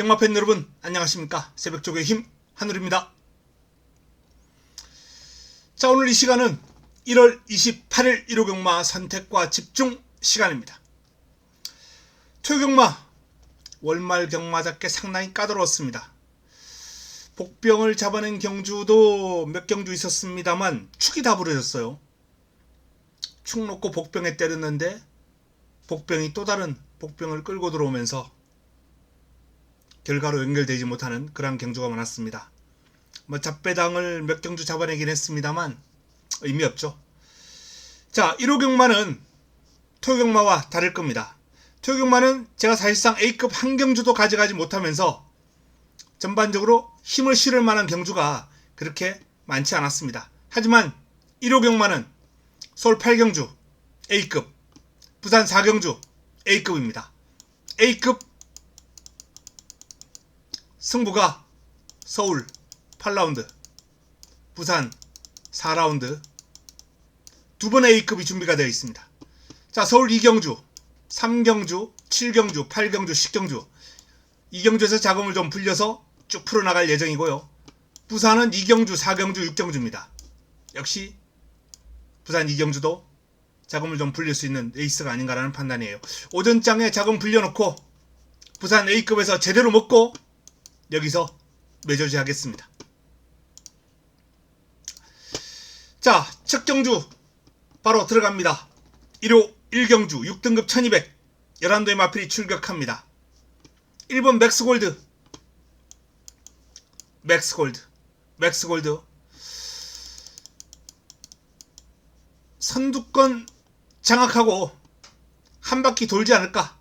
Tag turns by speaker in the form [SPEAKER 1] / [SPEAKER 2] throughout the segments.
[SPEAKER 1] 경마팬 여러분 안녕하십니까. 새벽쪽의 힘 한울입니다. 자, 오늘 이 시간은 1월 28일 1호 경마 선택과 집중 시간입니다. 토요경마 월말 경마잡게 상당히 까다로웠습니다. 복병을 잡아낸 경주도 몇 경주 있었습니다만 축이 다 부러졌어요. 축 놓고 복병에 때렸는데 복병이 또 다른 복병을 끌고 들어오면서 결과로 연결되지 못하는 그러한 경주가 많았습니다. 잡배당을 몇 경주 잡아내긴 했습니다만 의미 없죠. 자, 1호 경마는 토요경마와 다를 겁니다. 토요경마는 제가 사실상 A급 한 경주도 가져가지 못하면서 전반적으로 힘을 실을 만한 경주가 그렇게 많지 않았습니다. 하지만 1호 경마는 서울 8경주 A급, 부산 4경주 A급입니다. A급 승부가 서울 8라운드, 부산 4라운드 두 번의 A급이 준비가 되어 있습니다. 자, 서울 2경주, 3경주, 7경주, 8경주, 10경주 2경주에서 자금을 좀 불려서 쭉 풀어나갈 예정이고요. 부산은 2경주, 4경주, 6경주입니다. 역시 부산 2경주도 자금을 좀 불릴 수 있는 에이스가 아닌가라는 판단이에요. 오전장에 자금 불려놓고 부산 A급에서 제대로 먹고 여기서 매저지 하겠습니다. 자, 첫 경주 바로 들어갑니다. 1호 1경주 6등급 1200 11도의 마필이 출격합니다. 1번 맥스골드 선두권 장악하고 한 바퀴 돌지 않을까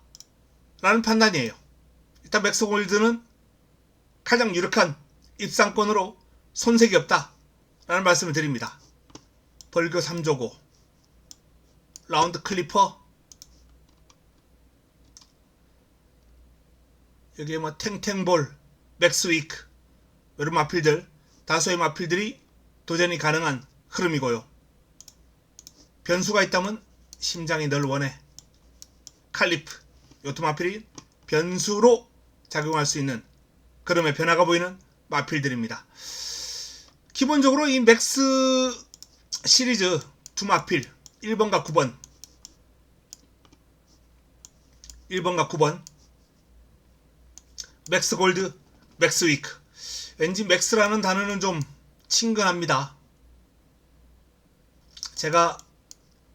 [SPEAKER 1] 라는 판단이에요. 일단 맥스골드는 가장 유력한 입상권으로 손색이 없다 라는 말씀을 드립니다. 벌교 3조고 라운드 클리퍼 여기에 탱탱볼, 맥스위크 이런 마필들 다수의 마필들이 도전이 가능한 흐름이고요. 변수가 있다면 심장이 널 원해 칼리프 요트 마필이 변수로 작용할 수 있는 그럼의 변화가 보이는 마필들입니다. 기본적으로 이 맥스 시리즈 두 마필 1번과 9번 맥스 골드, 맥스 위크. 왠지 맥스라는 단어는 좀 친근합니다. 제가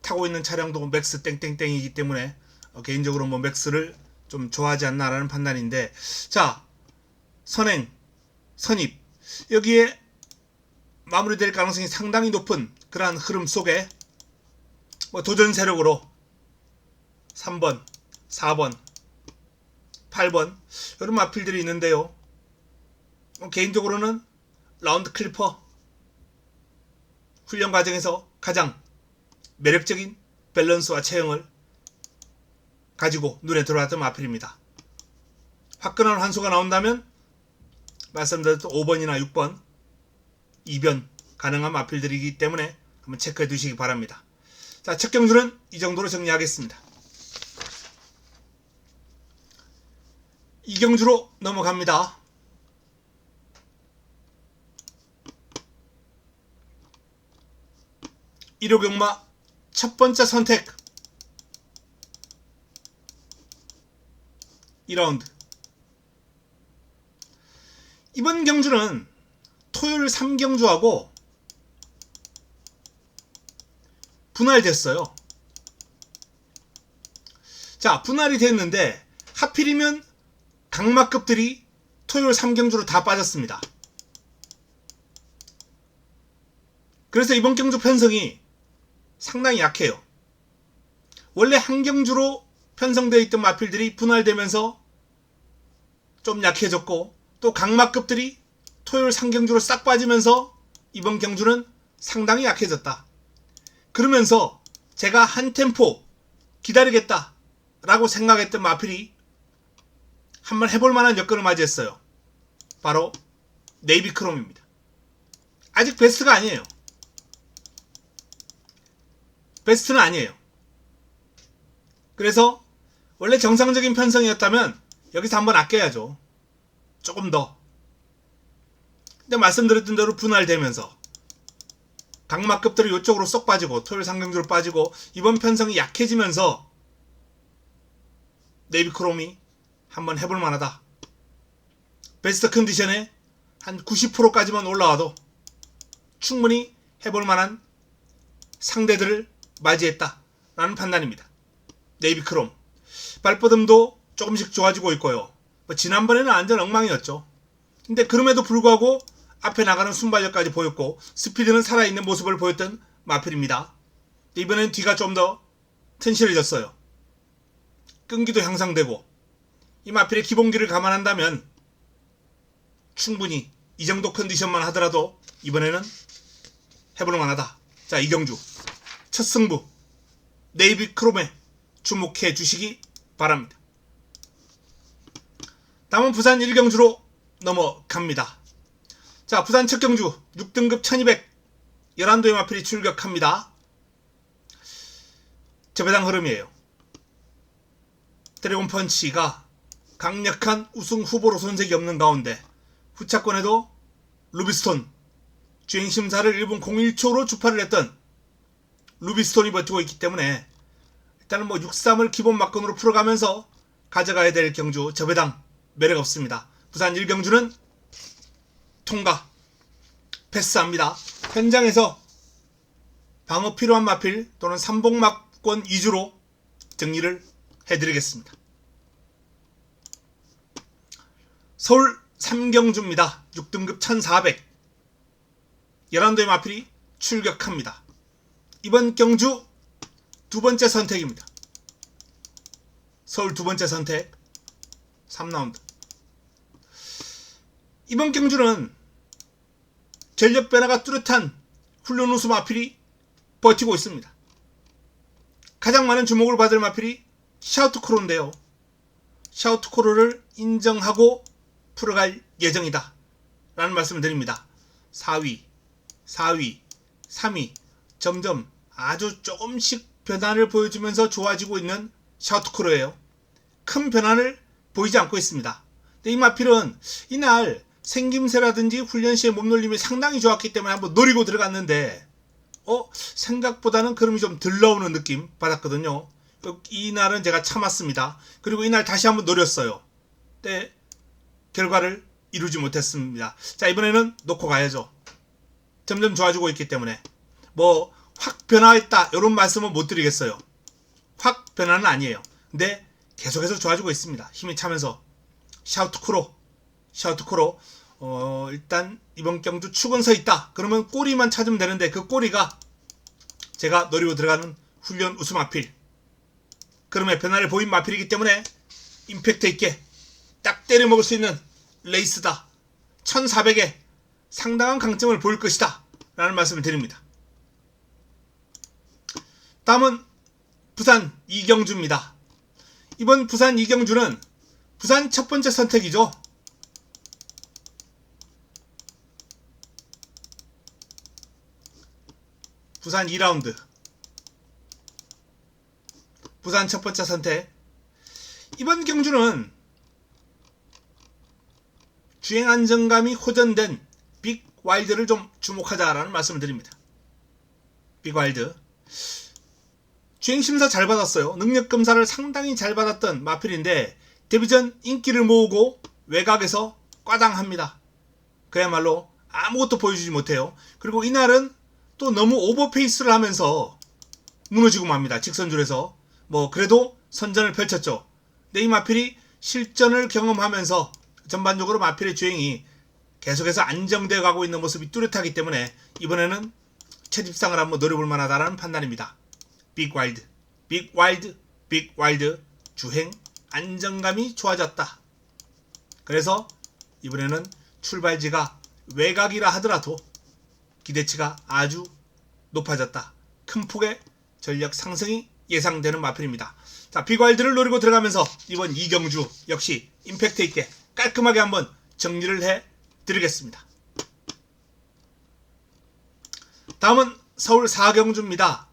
[SPEAKER 1] 타고 있는 차량도 맥스 땡땡땡이기 때문에 개인적으로 맥스를 좀 좋아하지 않나라는 판단인데, 자, 선행, 선입 여기에 마무리될 가능성이 상당히 높은 그러한 흐름 속에 도전 세력으로 3번, 4번, 8번 이런 마필들이 있는데요. 개인적으로는 라운드 클리퍼 훈련 과정에서 가장 매력적인 밸런스와 체형을 가지고 눈에 들어왔던 마필입니다. 화끈한 환수가 나온다면 말씀드렸던 5번이나 6번 이변 가능한 마필들이기 때문에 한번 체크해 두시기 바랍니다. 자, 첫 경주는 이 정도로 정리하겠습니다. 2경주로 넘어갑니다. 1호 경마 첫 번째 선택 2라운드. 이번 경주는 토요일 3경주하고 분할됐어요. 자, 분할이 됐는데 하필이면 강마급들이 토요일 3경주로 다 빠졌습니다. 그래서 이번 경주 편성이 상당히 약해요. 원래 한 경주로 편성되어 있던 마필들이 분할되면서 좀 약해졌고, 또 강마급들이 토요일 3경주로 싹 빠지면서 이번 경주는 상당히 약해졌다. 그러면서 제가 한 템포 기다리겠다 라고 생각했던 마필이 한번 해볼 만한 여건을 맞이했어요. 바로 네이비크롬입니다. 아직 베스트가 아니에요. 베스트는 아니에요. 그래서 원래 정상적인 편성이었다면 여기서 한번 아껴야죠. 조금 더. 근데 말씀드렸던 대로 분할되면서 강막급들이 이쪽으로 쏙 빠지고 토요일 상경주로 빠지고 이번 편성이 약해지면서 네이비크롬이 한번 해볼 만하다. 베스트 컨디션에 한 90%까지만 올라와도 충분히 해볼 만한 상대들을 맞이했다 라는 판단입니다. 네이비크롬 발버듬도 조금씩 좋아지고 있고요. 지난번에는 완전 엉망이었죠. 근데 그럼에도 불구하고 앞에 나가는 순발력까지 보였고 스피드는 살아있는 모습을 보였던 마필입니다. 이번엔 뒤가 좀 더 튼실해졌어요. 끈기도 향상되고 이 마필의 기본기를 감안한다면 충분히 이 정도 컨디션만 하더라도 이번에는 해볼 만하다. 자, 이경주 첫 승부 네이비크롬에 주목해 주시기 바랍니다. 다음은 부산 1경주로 넘어갑니다. 자, 부산 첫 경주 6등급 1200 11도의 마필이 출격합니다. 재배당 흐름이에요. 드래곤펀치가 강력한 우승 후보로 손색이 없는 가운데 후차권에도 루비스톤 주행심사를 1분 01초로 주파를 했던 루비스톤이 버티고 있기 때문에 일단은 63을 기본 막건으로 풀어가면서 가져가야 될 경주 재배당 매력 없습니다. 부산 1경주는 통과 패스합니다. 현장에서 방어 필요한 마필 또는 삼봉막권 위주로 정리를 해드리겠습니다. 서울 3경주입니다. 6등급 1400 11도의 마필이 출격합니다. 이번 경주 두 번째 선택입니다. 서울 두 번째 선택 3라운드. 이번 경주는 전력 변화가 뚜렷한 훈련 우수 마필이 버티고 있습니다. 가장 많은 주목을 받을 마필이 샤우트코로인데요. 샤우트코로를 인정하고 풀어갈 예정이다 라는 말씀을 드립니다. 4위, 3위 점점 아주 조금씩 변화를 보여주면서 좋아지고 있는 샤우트코로예요. 큰 변화를 보이지 않고 있습니다. 근데 이 마필은 이날 생김새라든지 훈련 시의 몸놀림이 상당히 좋았기 때문에 한번 노리고 들어갔는데 생각보다는 그름이 좀 덜 나오는 느낌 받았거든요. 이날은 제가 참았습니다. 그리고 이날 다시 한번 노렸어요. 근데 결과를 이루지 못했습니다. 자, 이번에는 놓고 가야죠. 점점 좋아지고 있기 때문에 확 변화했다 이런 말씀은 못 드리겠어요. 확 변화는 아니에요. 근데 계속해서 좋아지고 있습니다. 힘이 차면서 샤우트코로 일단 이번 경주 축은 서 있다. 그러면 꼬리만 찾으면 되는데 그 꼬리가 제가 노리고 들어가는 훈련 우수 마필, 그러면 변화를 보인 마필이기 때문에 임팩트 있게 딱 때려 먹을 수 있는 레이스다. 1400에 상당한 강점을 보일 것이다 라는 말씀을 드립니다. 다음은 부산 2경주입니다. 이번 부산 2경주는 부산 첫 번째 선택이죠. 부산 2라운드 부산 첫 번째 선택. 이번 경주는 주행 안정감이 호전된 빅 와일드를 좀 주목하자라는 말씀을 드립니다. 빅 와일드 주행심사 잘 받았어요. 능력검사를 상당히 잘 받았던 마필인데 데뷔전 인기를 모으고 외곽에서 꽈당합니다. 그야말로 아무것도 보여주지 못해요. 그리고 이날은 또 너무 오버페이스를 하면서 무너지고 맙니다. 직선줄에서 그래도 선전을 펼쳤죠. 근데 이 마필이 실전을 경험하면서 전반적으로 마필의 주행이 계속해서 안정되어 가고 있는 모습이 뚜렷하기 때문에 이번에는 채집상을 한번 노려볼 만하다는 판단입니다. 빅 와일드 주행 안정감이 좋아졌다. 그래서 이번에는 출발지가 외곽이라 하더라도 기대치가 아주 높아졌다. 큰 폭의 전력 상승이 예상되는 마필입니다. 자, 빅 와일드를 노리고 들어가면서 이번 2경주 역시 임팩트 있게 깔끔하게 한번 정리를 해 드리겠습니다. 다음은 서울 4경주입니다.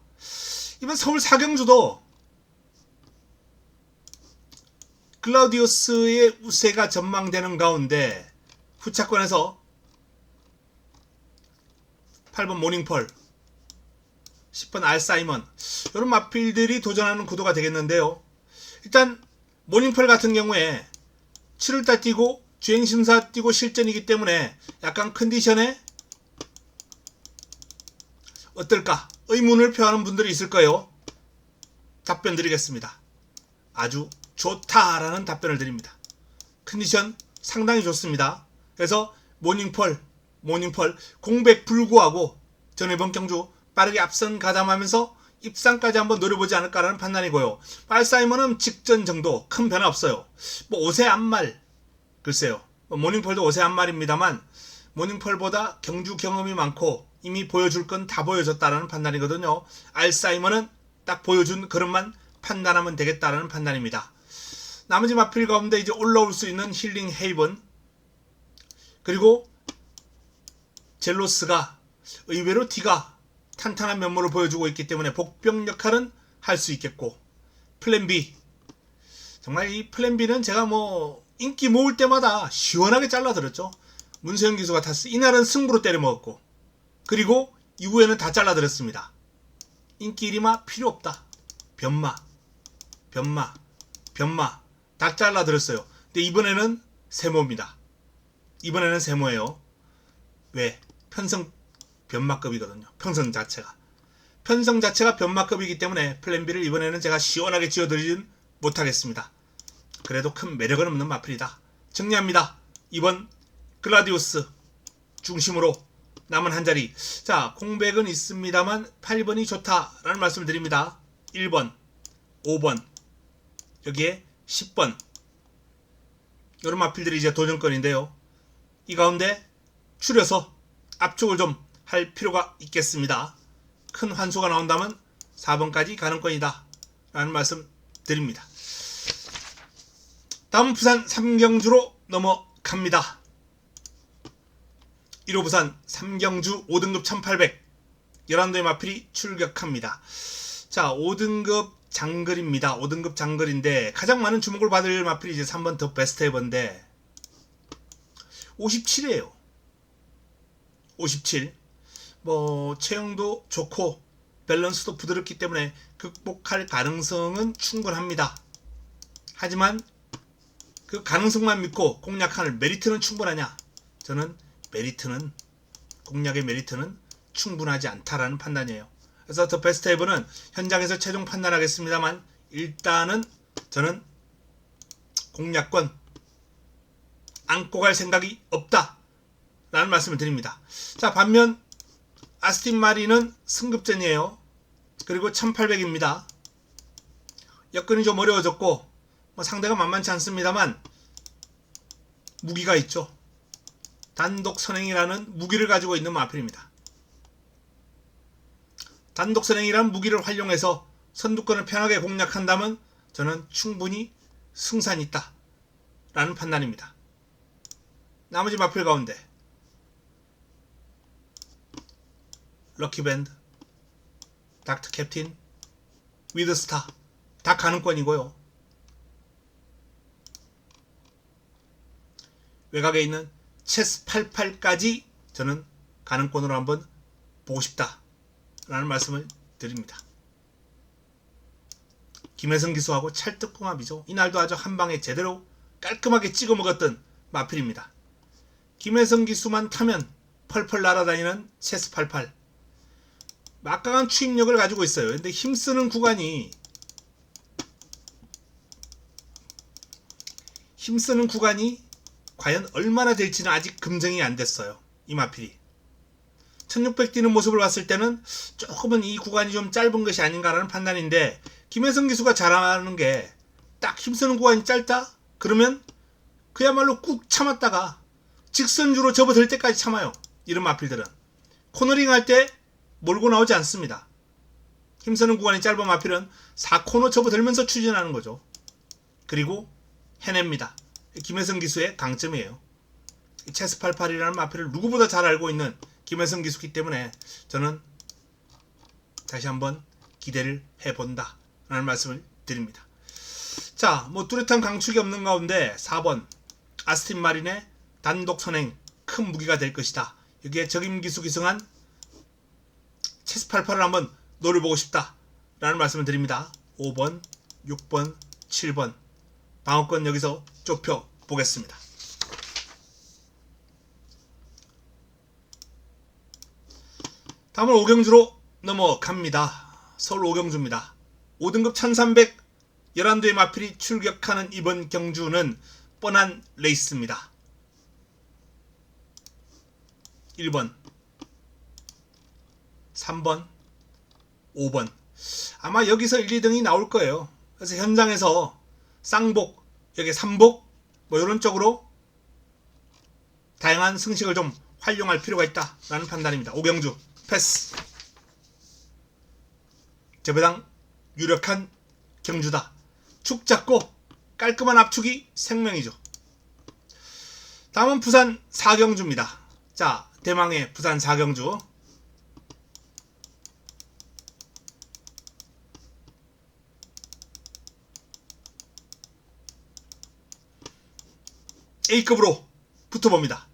[SPEAKER 1] 이번 서울 4경주도 클라우디우스의 우세가 전망되는 가운데 후차권에서 8번 모닝펄, 10번 알사이먼, 이런 마필들이 도전하는 구도가 되겠는데요. 일단 모닝펄 같은 경우에 7월달 뛰고 주행심사 뛰고 실전이기 때문에 약간 컨디션에 어떨까 의문을 표하는 분들이 있을 거예요. 답변 드리겠습니다. 아주 좋다라는 답변을 드립니다. 컨디션 상당히 좋습니다. 그래서 모닝펄 공백 불구하고 전 이번 경주 빠르게 앞선 가담하면서 입상까지 한번 노려보지 않을까라는 판단이고요. 알사이먼은 직전 정도 큰 변화 없어요. 뭐 5세 안말, 글쎄요. 모닝펄도 5세 안말입니다만 모닝펄보다 경주 경험이 많고 이미 보여줄 건 다 보여줬다라는 판단이거든요. 알사이먼은 딱 보여준 그릇만 판단하면 되겠다라는 판단입니다. 나머지 마필 가운데 이제 올라올 수 있는 힐링 헤이븐, 그리고 젤로스가 의외로 D가 탄탄한 면모를 보여주고 있기 때문에 복병 역할은 할 수 있겠고, 플랜 B, 정말 이 플랜 B는 제가 뭐 인기 모을 때마다 시원하게 잘라들었죠. 문세영 기수가 탔어. 이날은 승부로 때려먹었고, 그리고 이후에는 다 잘라들었습니다. 인기 1위마 필요 없다. 변마 다 잘라들었어요. 근데 이번에는 세모입니다. 이번에는 세모예요. 왜? 편성 변마급이거든요. 편성 자체가 변마급이기 때문에 플랜 B를 이번에는 제가 시원하게 지어드리진 못하겠습니다. 그래도 큰 매력은 없는 마필이다. 정리합니다. 이번 글라디우스 중심으로 남은 한 자리. 자, 공백은 있습니다만 8번이 좋다라는 말씀을 드립니다. 1번, 5번, 여기에 10번. 이런 마필들이 이제 도전권인데요. 이 가운데 추려서 압축을 좀 할 필요가 있겠습니다. 큰 환수가 나온다면 4번까지 가능권이다 라는 말씀 드립니다. 다음 부산 3경주로 넘어갑니다. 1호 부산 3경주 5등급 1800 11도의 마필이 출격합니다. 자, 5등급 장글입니다. 5등급 장글인데 가장 많은 주목을 받을 마필이 이제 3번 더 베스트 에버인데 57이에요. 57. 뭐 체형도 좋고 밸런스도 부드럽기 때문에 극복할 가능성은 충분합니다. 하지만 그 가능성만 믿고 공략할 메리트는 충분하냐? 저는 공략의 메리트는 충분하지 않다라는 판단이에요. 그래서 더 베스트 에버는 현장에서 최종 판단하겠습니다만 일단은 저는 공략권 안고 갈 생각이 없다 라는 말씀을 드립니다. 자, 반면 아스틴 마린은 승급전이에요. 그리고 1800입니다. 여건이 좀 어려워졌고 뭐 상대가 만만치 않습니다만 무기가 있죠. 단독 선행이라는 무기를 가지고 있는 마필입니다. 단독 선행이라는 무기를 활용해서 선두권을 편하게 공략한다면 저는 충분히 승산이 있다 라는 판단입니다. 나머지 마필 가운데 럭키밴드, 닥터 캡틴, 위드스타 다 가능권이고요. 외곽에 있는 체스 88까지 저는 가능권으로 한번 보고 싶다 라는 말씀을 드립니다. 김혜성 기수하고 찰떡궁합이죠. 이날도 아주 한방에 제대로 깔끔하게 찍어 먹었던 마필입니다. 김혜성 기수만 타면 펄펄 날아다니는 체스 88. 막강한 추임력을 가지고 있어요. 근데 힘쓰는 구간이 과연 얼마나 될지는 아직 검증이 안 됐어요. 이 마필이 1600 뛰는 모습을 봤을 때는 조금은 이 구간이 좀 짧은 것이 아닌가라는 판단인데, 김혜성 기수가 잘하는 게 딱 힘쓰는 구간이 짧다? 그러면 그야말로 꾹 참았다가 직선주로 접어들 때까지 참아요. 이런 마필들은 코너링 할 때 몰고 나오지 않습니다. 힘쓰는 구간이 짧은 마필은 4코너 접어들면서 추진하는 거죠. 그리고 해냅니다. 김혜성 기수의 강점이에요. 체스 88이라는 마필을 누구보다 잘 알고 있는 김혜성 기수기 때문에 저는 다시 한번 기대를 해본다 라는 말씀을 드립니다. 자, 뭐 뚜렷한 강축이 없는 가운데 4번 아스틴 마린의 단독 선행 큰 무기가 될 것이다. 여기에 적임기수 기승한 체스88을 한번 노려보고 싶다 라는 말씀을 드립니다. 5번, 6번, 7번 방어권 여기서 좁혀 보겠습니다. 다음은 오경주로 넘어갑니다. 서울 오경주입니다. 5등급 1300 11도의 마필이 출격하는 이번 경주는 뻔한 레이스입니다. 1번, 3번, 5번 아마 여기서 1, 2등이 나올 거예요. 그래서 현장에서 쌍복, 여기 3복 뭐 이런 쪽으로 다양한 승식을 좀 활용할 필요가 있다라는 판단입니다. 오경주 패스. 저배당 유력한 경주다. 축 잡고 깔끔한 압축이 생명이죠. 다음은 부산 4경주입니다. 자, 대망의 부산 4경주. A급으로 붙어봅니다.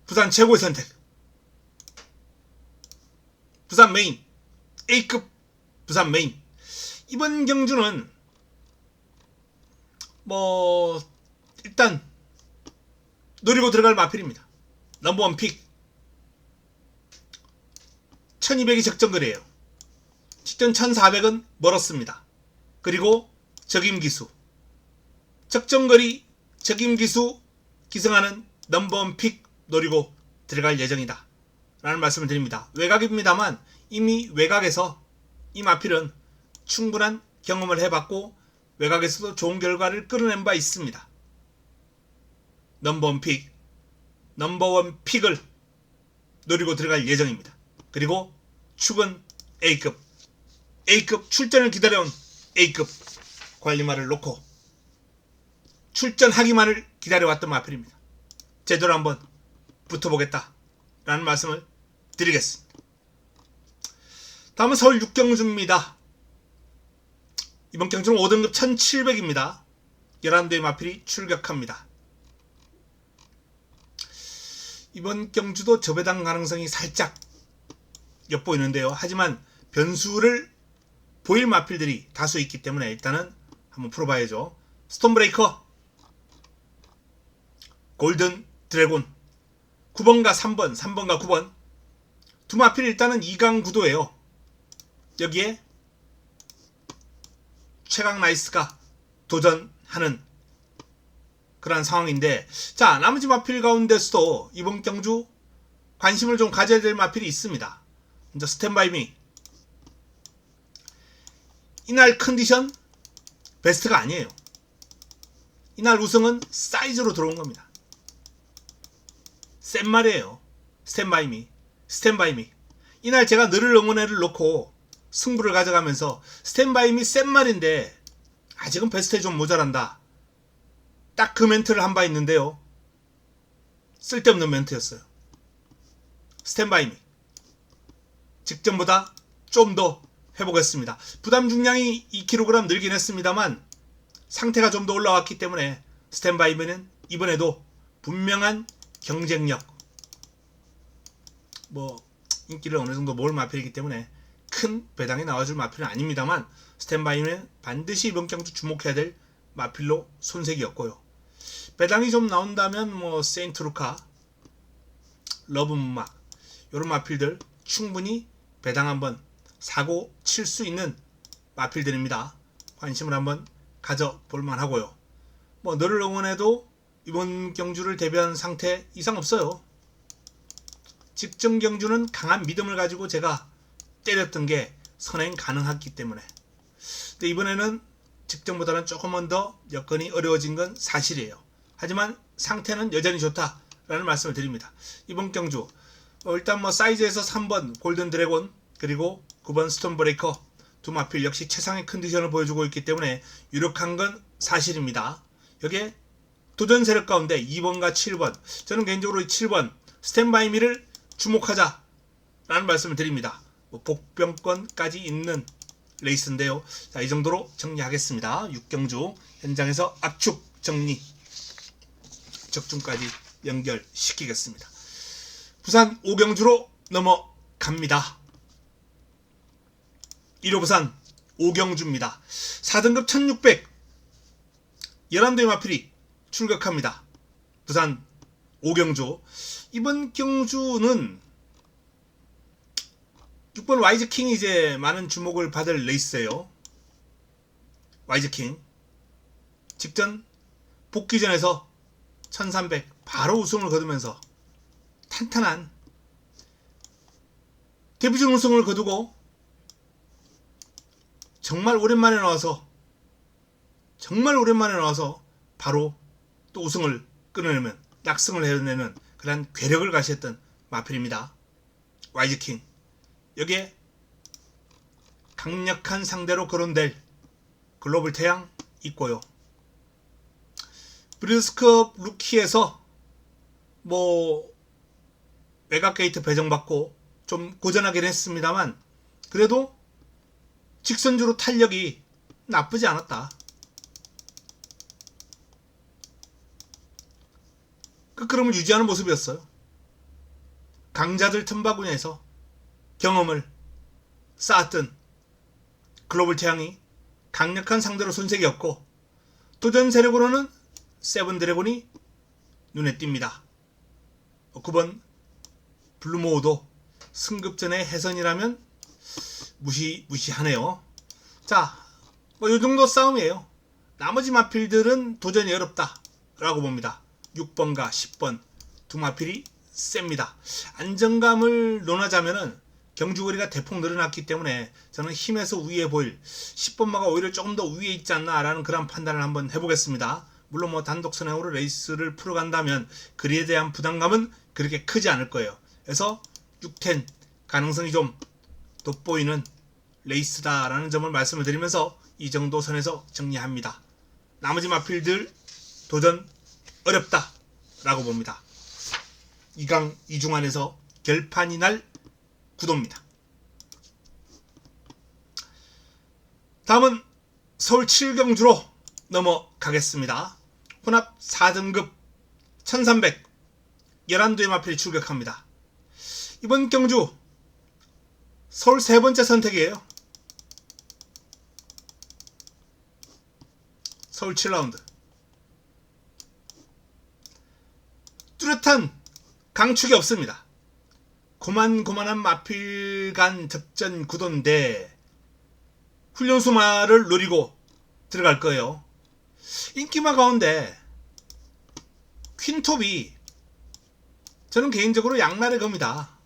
[SPEAKER 1] 부산 최고의 선택. 부산 메인. A급 부산 메인. 이번 경주는 뭐 일단 노리고 들어갈 마필입니다. 넘버원 픽. 1200이 적정거리에요. 직전 1400은 멀었습니다. 그리고 적임기수. 적정거리 적임기수 기승하는 넘버원 픽 노리고 들어갈 예정이다 라는 말씀을 드립니다. 외곽입니다만 이미 외곽에서 이 마필은 충분한 경험을 해봤고 외곽에서도 좋은 결과를 끌어낸 바 있습니다. 넘버원 픽을 노리고 들어갈 예정입니다. 그리고 축은 A급 출전을 기다려온 A급 관리마를 놓고 출전하기만을 기다려왔던 마필입니다. 제대로 한번 붙어보겠다 라는 말씀을 드리겠습니다. 다음은 서울 6경주입니다. 이번 경주는 5등급 1700입니다. 11도의 마필이 출격합니다. 이번 경주도 저배당 가능성이 살짝 엿보이는데요. 하지만 변수를 보일 마필들이 다수 있기 때문에 일단은 한번 풀어봐야죠. 스톤브레이커, 골든 드래곤 9번과 3번, 3번과 9번 두 마필 일단은 2강 구도예요. 여기에 최강 나이스가 도전하는 그런 상황인데, 자, 나머지 마필 가운데서도 이번 경주 관심을 좀 가져야 될 마필이 있습니다. 먼저 스탠바이미. 이날 컨디션 베스트가 아니에요. 이날 우승은 사이즈로 들어온 겁니다. 센 말이에요. 스탠바이미. 이날 제가 늘을 응원회를 놓고 승부를 가져가면서 스탠바이미 센 말인데 아직은 베스트에 좀 모자란다. 딱 그 멘트를 한 바 있는데요. 쓸데없는 멘트였어요. 스탠바이미. 직전보다 좀 더 해보겠습니다. 부담 중량이 2kg 늘긴 했습니다만 상태가 좀 더 올라왔기 때문에 스탠바이미는 이번에도 분명한 경쟁력, 뭐 인기를 어느 정도 모을 마필이기 때문에 큰 배당이 나와줄 마필은 아닙니다만 스탠바이미는 반드시 이번 경주 주목해야 될 마필로 손색이었고요. 배당이 좀 나온다면 뭐 세인트루카, 러브문막 이런 마필들 충분히 배당 한번 사고 칠 수 있는 마필들입니다. 관심을 한번 가져볼만 하고요. 뭐 너를 응원해도 이번 경주를 대비한 상태 이상 없어요. 직전 경주는 강한 믿음을 가지고 제가 때렸던 게 선행 가능했기 때문에. 근데 이번에는 직전보다는 조금은 더 여건이 어려워진 건 사실이에요. 하지만 상태는 여전히 좋다라는 말씀을 드립니다. 이번 경주 일단 뭐 사이즈에서 3번 골든 드래곤 그리고 9번 스톤 브레이커 두 마필 역시 최상의 컨디션을 보여주고 있기 때문에 유력한 건 사실입니다. 여기에 도전 세력 가운데 2번과 7번, 저는 개인적으로 이 7번 스탠바이미를 주목하자라는 말씀을 드립니다. 뭐 복병권까지 있는 레이스인데요. 자, 이 정도로 정리하겠습니다. 6경주 현장에서 압축 정리 적중까지 연결시키겠습니다. 부산 5경주로 넘어갑니다. 1호 부산 5경주입니다. 4등급 1600 11도의 마필이 출격합니다. 부산 5경주. 이번 경주는 6번 와이즈킹이 이제 많은 주목을 받을 레이스예요. 와이즈킹 직전 복귀전에서 1300 바로 우승을 거두면서 탄탄한 데뷔전 우승을 거두고 정말 오랜만에 나와서 바로 또 우승을 끊어내면 낙승을 해내는 그런 괴력을 가시했던 마필입니다. 와이즈킹. 여기에 강력한 상대로 거론될 글로벌 태양 있고요. 브리드스컵 루키에서 외곽게이트 배정받고 좀 고전하긴 했습니다만 그래도 직선주로 탄력이 나쁘지 않았다. 그 흐름을 유지하는 모습이었어요. 강자들 틈바구니에서 경험을 쌓았던 글로벌 태양이 강력한 상대로 손색이었고 도전 세력으로는 세븐드래곤이 눈에 띕니다. 9번 블루모어도 승급전의 해선이라면 무시하네요. 자, 이 정도 싸움이에요. 나머지 마필들은 도전이 어렵다 라고 봅니다. 6번과 10번 두 마필이 셉니다. 안정감을 논하자면은 경주거리가 대폭 늘어났기 때문에 저는 힘에서 위에 보일 10번마가 오히려 조금 더 위에 있지 않나 라는 그런 판단을 한번 해보겠습니다. 물론 단독 선행으로 레이스를 풀어간다면 거리에 대한 부담감은 그렇게 크지 않을 거예요. 그래서 610 가능성이 좀 돋보이는 레이스다라는 점을 말씀을 드리면서 이 정도 선에서 정리합니다. 나머지 마필들 도전 어렵다 라고 봅니다. 2강 2중 안에서 결판이 날 구도입니다. 다음은 서울 7경주로 넘어가겠습니다. 혼합 4등급 1300 11도의 마필이 출격합니다. 이번 경주 서울 세 번째 선택이에요. 서울 7라운드. 뚜렷한 강축이 없습니다. 고만고만한 마필 간 접전 구도인데 훈련수마를 노리고 들어갈 거예요. 인기마 가운데 퀸톱이 저는 개인적으로 양날의 검이다.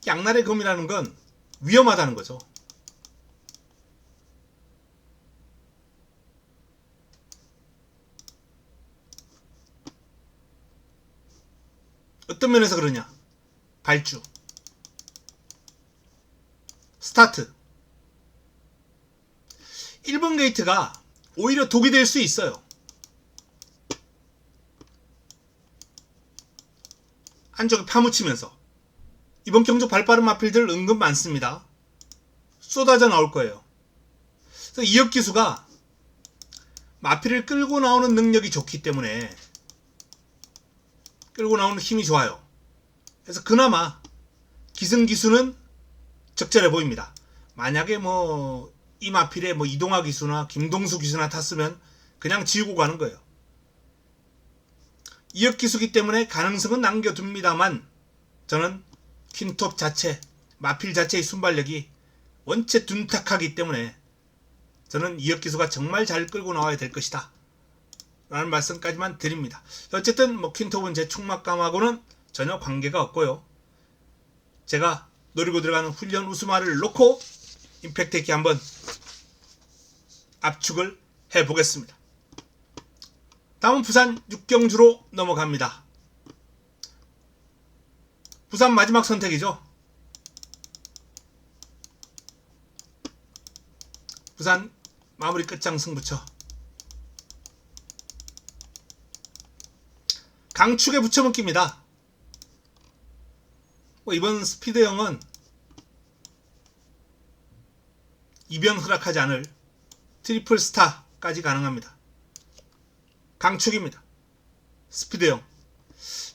[SPEAKER 1] 양날의 검이라는 건 위험하다는 거죠. 어떤 면에서 그러냐? 발주, 스타트. 1번 게이트가 오히려 독이 될 수 있어요. 안쪽에 파묻히면서. 이번 경주 발빠른 마필들 은근 많습니다. 쏟아져 나올 거예요. 그래서 이혁 기수가 마필을 끌고 나오는 능력이 좋기 때문에 끌고 나오는 힘이 좋아요. 그래서 그나마 기승기수는 적절해 보입니다. 만약에 이 마필에 이동화 기수나 김동수 기수나 탔으면 그냥 지우고 가는 거예요. 이혁 기수기 때문에 가능성은 남겨둡니다만 저는 퀸톱 자체, 마필 자체의 순발력이 원체 둔탁하기 때문에 저는 이혁 기수가 정말 잘 끌고 나와야 될 것이다 라는 말씀까지만 드립니다. 어쨌든 퀸톱은 제 총막감하고는 전혀 관계가 없고요. 제가 노리고 들어가는 훈련 우수마를 놓고 임팩트 있게 한번 압축을 해보겠습니다. 다음은 부산 6경주로 넘어갑니다. 부산 마지막 선택이죠. 부산 마무리 끝장 승부처. 강축에 붙여먹기입니다. 이번 스피드형은 이변 허락하지 않을 트리플 스타까지 가능합니다. 강축입니다. 스피드형.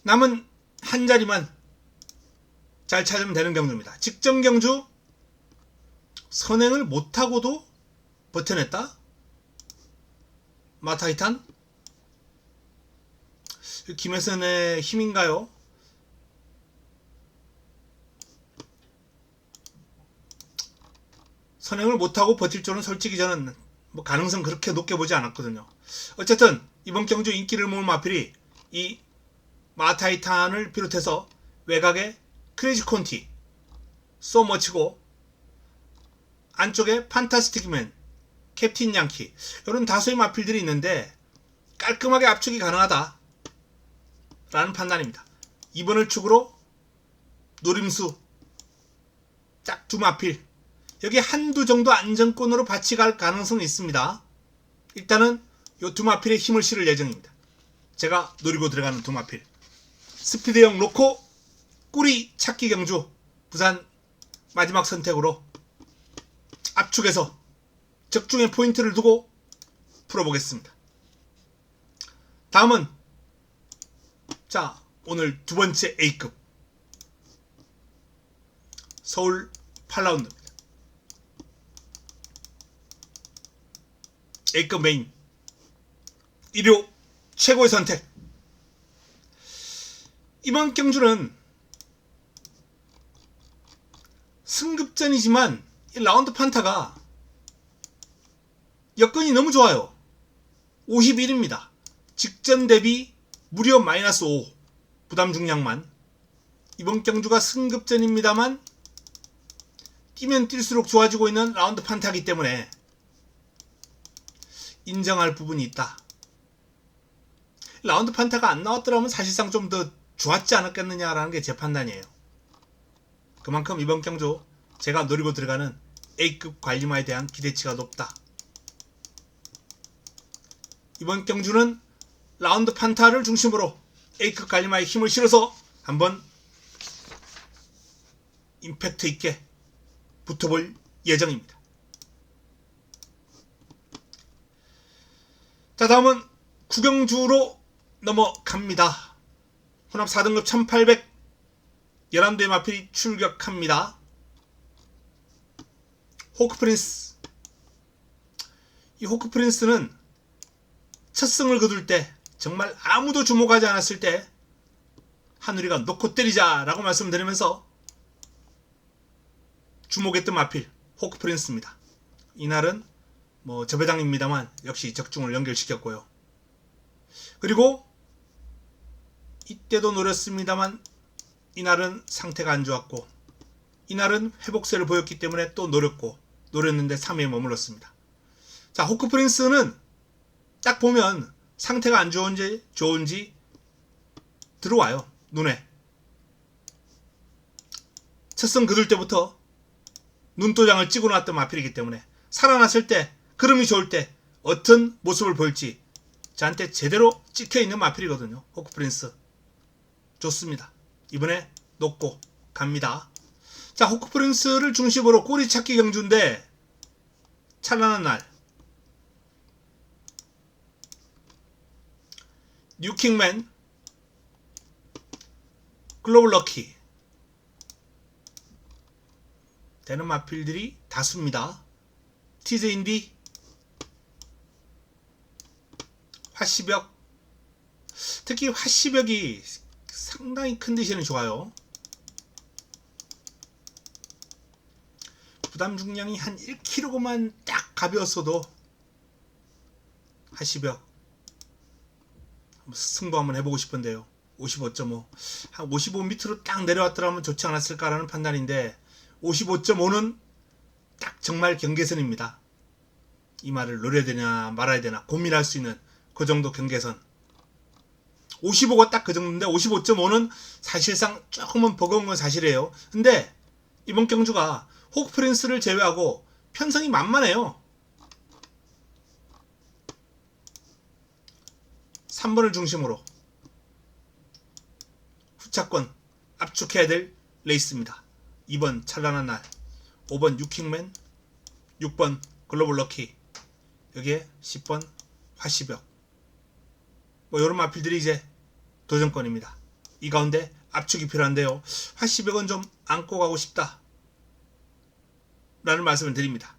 [SPEAKER 1] 남은 한 자리만 잘 찾으면 되는 경주입니다. 직전 경주 선행을 못하고도 버텨냈다? 마타이탄? 김혜선의 힘인가요? 선행을 못하고 버틸 줄은 솔직히 저는 뭐 가능성 그렇게 높게 보지 않았거든요. 어쨌든 이번 경주 인기를 모은 마필이 이 마타이탄을 비롯해서 외곽에 크레이지 콘티, 소머치고 안쪽에 판타스틱맨, 캡틴 양키 이런 다수의 마필들이 있는데 깔끔하게 압축이 가능하다 라는 판단입니다. 2번을 축으로 노림수 딱 두 마필, 여기 한두 정도 안정권으로 받치 갈 가능성이 있습니다. 일단은 이 두 마필에 힘을 실을 예정입니다. 제가 노리고 들어가는 두 마필, 스피드형 로코 꾸리 찾기 경주 부산 마지막 선택으로 압축해서 적중의 포인트를 두고 풀어보겠습니다. 다음은 자, 오늘 두 번째 A급 서울 8라운드입니다. A급 메인 1호 최고의 선택. 이번 경주는 승급전이지만 이 라운드 판타가 여건이 너무 좋아요. 51입니다. 직전 대비 무려 마이너스 5 부담 중량만. 이번 경주가 승급전입니다만 뛰면 뛸수록 좋아지고 있는 라운드 판타이기 때문에 인정할 부분이 있다. 라운드 판타가 안 나왔더라면 사실상 좀 더 좋았지 않았겠느냐라는 게 제 판단이에요. 그만큼 이번 경주 제가 노리고 들어가는 A급 관리마에 대한 기대치가 높다. 이번 경주는 라운드 판타를 중심으로 A급 관리마에 힘을 실어서 한번 임팩트 있게 붙어볼 예정입니다. 자, 다음은 구경주로 넘어갑니다. 혼합 4등급 1800 11대의 마필이 출격합니다. 호크프린스. 이 호크프린스는 첫 승을 거둘 때 정말 아무도 주목하지 않았을 때 한우리가 놓고 때리자 라고 말씀드리면서 주목했던 마필 호크프린스입니다. 이날은 뭐 저배당입니다만 역시 적중을 연결시켰고요. 그리고 이때도 노렸습니다만 이날은 상태가 안 좋았고 이날은 회복세를 보였기 때문에 또 노렸는데 3위에 머물렀습니다. 자, 호크프린스는 딱 보면 상태가 안 좋은지 들어와요. 눈에. 첫승 거둘 때부터 눈도장을 찍어놨던 마필이기 때문에 살아났을 때, 흐름이 좋을 때 어떤 모습을 보일지 저한테 제대로 찍혀있는 마필이거든요. 호크프린스. 좋습니다. 이번에 놓고 갑니다. 자, 호크프린스를 중심으로 꼬리찾기 경주인데 찬란한 날 뉴킹맨, 글로벌 럭키 되는 마필들이 다수입니다. 티즈인디, 화시벽, 특히 화시벽이 상당히 컨디션이 좋아요. 부담 중량이 한 1kg만 딱 가벼웠어도 화시벽 승부 한번 해보고 싶은데요. 55.5 한 55 밑으로 딱 내려왔더라면 좋지 않았을까라는 판단인데 55.5는 딱 정말 경계선입니다. 이 말을 노려야 되냐 말아야 되나 고민할 수 있는 그 정도 경계선. 55가 딱 그 정도인데 55.5는 사실상 조금은 버거운 건 사실이에요. 근데 이번 경주가 호크프린스를 제외하고 편성이 만만해요. 3번을 중심으로 후차권 압축해야 될 레이스입니다. 2번 찬란한 날, 5번 유킹맨, 6번 글로벌 럭키, 여기에 10번 화시벽. 뭐 요런 마필들이 이제 도전권입니다. 이 가운데 압축이 필요한데요. 화시벽은 좀 안고 가고 싶다 라는 말씀을 드립니다.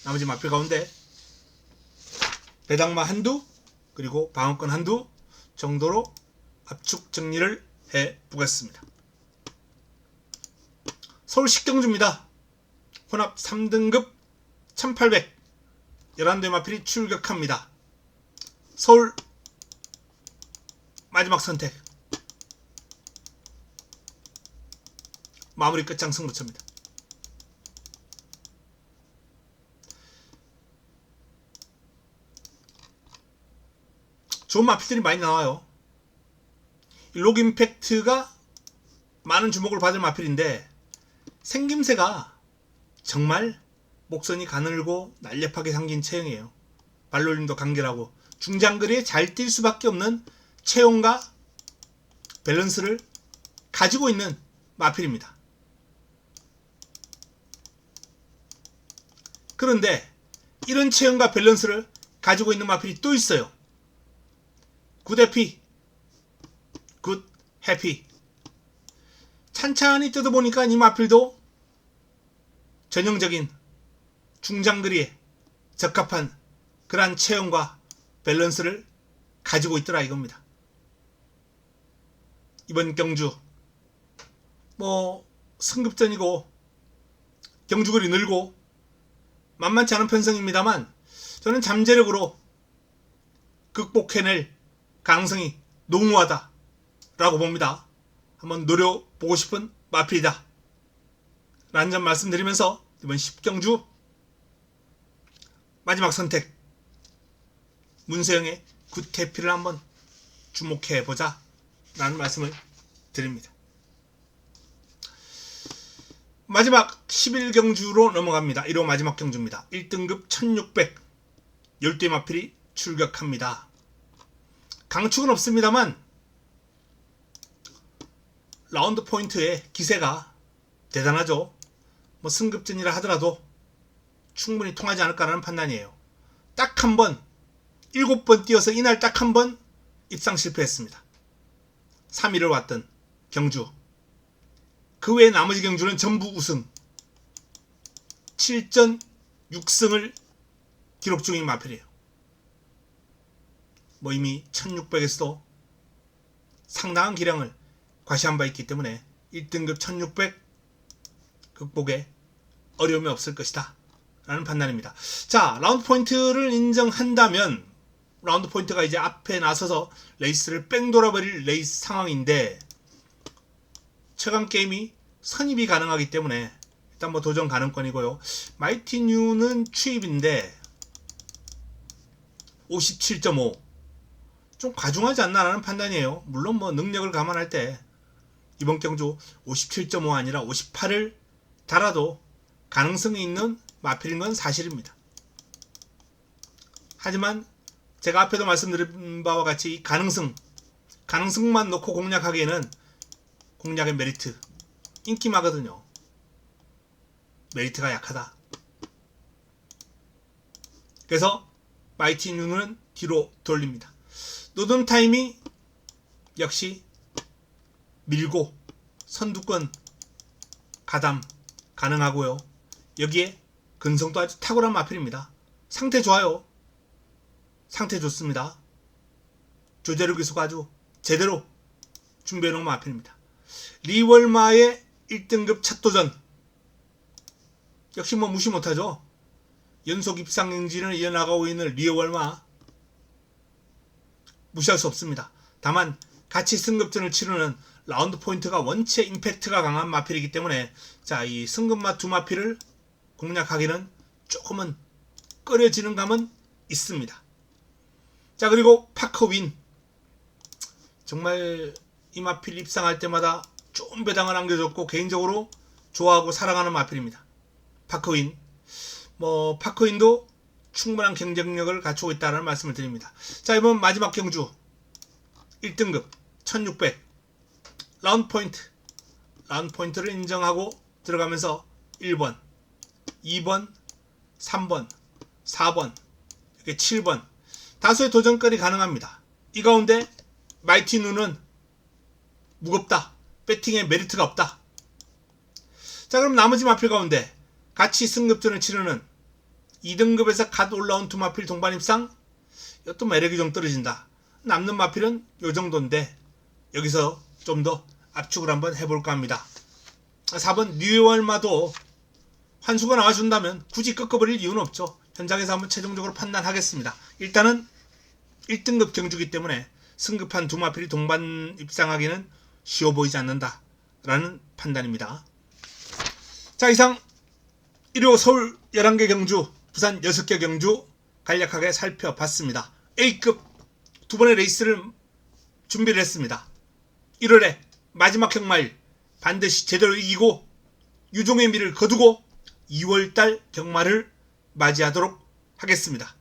[SPEAKER 1] 나머지 마필 가운데 배당마 한두 그리고 방어권 한두 정도로 압축 정리를 해 보겠습니다. 서울 식경주입니다. 혼합 3등급 1800 11대 마필이 출격합니다. 서울 마지막 선택 마무리 끝장 승부처입니다. 좋은 마필들이 많이 나와요. 록 임팩트가 많은 주목을 받을 마필인데 생김새가 정말 목선이 가늘고 날렵하게 생긴 체형이에요. 발놀림도 간결하고 중장거리에 잘 뛸 수밖에 없는 체형과 밸런스를 가지고 있는 마필입니다. 그런데 이런 체형과 밸런스를 가지고 있는 마필이 또 있어요. 굿 해피, 굿 해피. 찬찬히 뜯어보니까 이 마필도 전형적인 중장거리에 적합한 그러한 체형과 밸런스를 가지고 있더라 이겁니다. 이번 경주 뭐 승급전이고 경주거리 늘고 만만치 않은 편성입니다만 저는 잠재력으로 극복해낼 가능성이 농후하다 라고 봅니다. 한번 노려보고 싶은 마필이다 라는 점 말씀드리면서 이번 10경주 마지막 선택 문세영의 굿해피를 한번 주목해보자 라는 말씀을 드립니다. 마지막 11경주로 넘어갑니다. 1호 마지막 경주입니다. 1등급 1600 12 마필이 출격합니다. 강축은 없습니다만 라운드 포인트의 기세가 대단하죠. 뭐 승급전이라 하더라도 충분히 통하지 않을까라는 판단이에요. 딱 한 번 7번 뛰어서 이날 딱 한 번 입상 실패했습니다. 3위를 왔던 경주. 그 외에 나머지 경주는 전부 우승. 7전 6승을 기록 중인 마필이에요. 뭐 이미 1600에서도 상당한 기량을 과시한 바 있기 때문에 1등급 1600 극복에 어려움이 없을 것이다 라는 판단입니다. 자, 라운드 포인트를 인정한다면 라운드 포인트가 이제 앞에 나서서 레이스를 뺑 돌아버릴 레이스 상황인데 최강 게임이 선입이 가능하기 때문에 일단 뭐 도전 가능권이고요. 마이티 뉴는 추입인데 57.5 좀 과중하지 않나 라는 판단이에요. 물론 뭐 능력을 감안할 때 이번 경주 57.5 아니라 58을 달아도 가능성이 있는 마필인 건 사실입니다. 하지만 제가 앞에도 말씀드린 바와 같이 이 가능성만 놓고 공략하기에는 공략의 메리트, 인기마거든요. 메리트가 약하다. 그래서 마이티 뉴는 뒤로 돌립니다. 노던타임이 역시 밀고 선두권 가담 가능하고요. 여기에 근성도 아주 탁월한 마필입니다. 상태 좋아요. 상태 좋습니다. 조재료 기수가 아주 제대로 준비해놓은 마필입니다. 리월마의 1등급 첫 도전 역시 뭐 무시 못하죠. 연속 입상 행진을 이어나가고 있는 리월마 무시할 수 없습니다. 다만 같이 승급전을 치르는 라운드 포인트가 원체 임팩트가 강한 마필이기 때문에 자, 이 승급마 두 마필을 공략하기는 조금은 꺼려지는 감은 있습니다. 자, 그리고 파커윈 정말 이 마필 입상할 때마다 좋은 배당을 안겨줬고 개인적으로 좋아하고 사랑하는 마필입니다. 파커윈 뭐 파커윈도 충분한 경쟁력을 갖추고 있다는 말씀을 드립니다. 자, 이번 마지막 경주 1등급 1600 라운드 포인트 라운드 포인트를 인정하고 들어가면서 1번, 2번, 3번, 4번, 이렇게 7번 다수의 도전권이 가능합니다. 이 가운데 마이티 누는 무겁다. 배팅에 메리트가 없다. 자, 그럼 나머지 마필 가운데 같이 승급전을 치르는 2등급에서 갓 올라온 두 마필 동반 입상, 이것도 매력이 좀 떨어진다. 남는 마필은 요 정도인데 여기서 좀 더 압축을 한번 해볼까 합니다. 4번 뉴월마도 환수가 나와준다면 굳이 꺾어버릴 이유는 없죠. 현장에서 한번 최종적으로 판단하겠습니다. 일단은 1등급 경주기 때문에 승급한 두 마필이 동반 입상하기는 쉬워 보이지 않는다 라는 판단입니다. 자, 이상 1호 서울 11개 경주, 부산 6개 경주 간략하게 살펴봤습니다. A급 두 번의 레이스를 준비를 했습니다. 1월에 마지막 경마일 반드시 제대로 이기고 유종의 미를 거두고 2월달 경마를 맞이하도록 하겠습니다.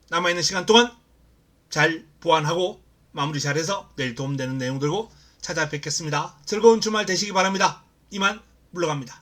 [SPEAKER 1] 남아있는 시간 동안 잘 보완하고 마무리 잘해서 내일 도움되는 내용 들고 찾아뵙겠습니다. 즐거운 주말 되시기 바랍니다. 이만 물러갑니다.